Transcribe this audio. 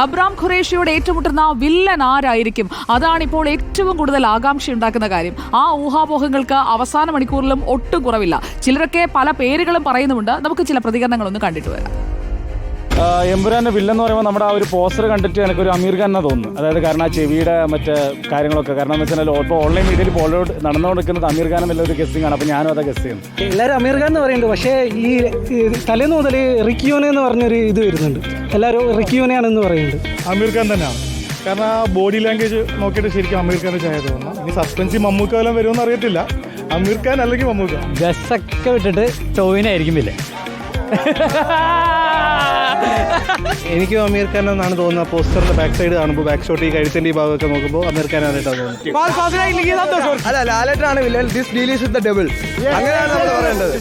Abram ഖുറേഷിയോട് ഏറ്റുമുട്ടുന്ന villain ആരായിരിക്കും? അതാണ് ഇപ്പോൾ ഏറ്റവും കൂടുതൽ ആകാംക്ഷ ഉണ്ടാക്കുന്ന കാര്യം. ആ ഊഹാപോഹങ്ങൾക്ക് അവസാന മണിക്കൂറിലും ഒട്ടും കുറവില്ല. ചിലരൊക്കെ പല പേരുകളും പറയുന്നുമുണ്ട്. നമുക്ക് ചില പ്രതികരണങ്ങളൊന്ന് കണ്ടിട്ട് വരാം. എമ്പുരാൻ്റെ വില്ലെന്ന് പറയുമ്പോൾ നമ്മുടെ ആ ഒരു പോസ്റ്റർ കണ്ടിട്ട് എനിക്കൊരു അമീർ ഖാൻ എന്നാണ് തോന്നുന്നു. അതായത് കാരണം ആ ചെവിയുടെ മറ്റേ കാര്യങ്ങളൊക്കെ, കാരണം എന്ന് വെച്ചാൽ ഇപ്പോൾ ഓൺലൈൻ മീഡിയയിൽ ഫോളോഡ് നടന്നുകൊണ്ടിരിക്കുന്നത് അമീർ ഖാൻ എന്നുള്ളൊരു ഗസ്റ്റിംഗ് ആണ്. അപ്പോൾ ഞാനും അതാ ഗസ്റ്റ് ചെയ്യുന്നു. എല്ലാവരും അമീർ ഖാൻ എന്ന് പറയുന്നുണ്ട്, പക്ഷേ ഈ തലേന്ന് മുതൽ റിക്കിയോനെ എന്ന് പറഞ്ഞൊരു ഇത് വരുന്നുണ്ട്. എല്ലാവരും റിക്കിയോനെയാണെന്ന് പറയുന്നുണ്ട്. അമീർ ഖാൻ തന്നെയാണ്. കാരണം ആ ബോഡി ലാംഗ്വേജ് നോക്കിയിട്ട് ശരിക്കും അമീർ ഖാൻ്റെ ചായ തോന്നുന്നു. ഇനി സസ്പെൻസ് മമ്മൂക്ക വല്ലതും വരുമെന്ന് അറിയത്തില്ല. അമീർ ഖാൻ അല്ലെങ്കിൽ മമ്മൂക്ക. ഗസ്സൊക്കെ വിട്ടിട്ട് ടോവിനായിരിക്കുമില്ലേ? എനിക്കും അമീർ ഖാൻ എന്നാണ് തോന്നുന്നത്. പോസ്റ്ററിന്റെ ബാക്ക് സൈഡ് കാണുമ്പോൾ, ബാക്ക് ഷോട്ട് ഈ കഴുത്തിന്റെ ഈ ഭാഗമൊക്കെ നോക്കുമ്പോൾ അമീർ ഖാനായിട്ടാണ് തോന്നുന്നത്. അല്ല, ലാലേട്ടനാണ് വില്ലൻ. This deal is with the devil. അങ്ങനെയാണ് നമ്മൾ പറയേണ്ടത്.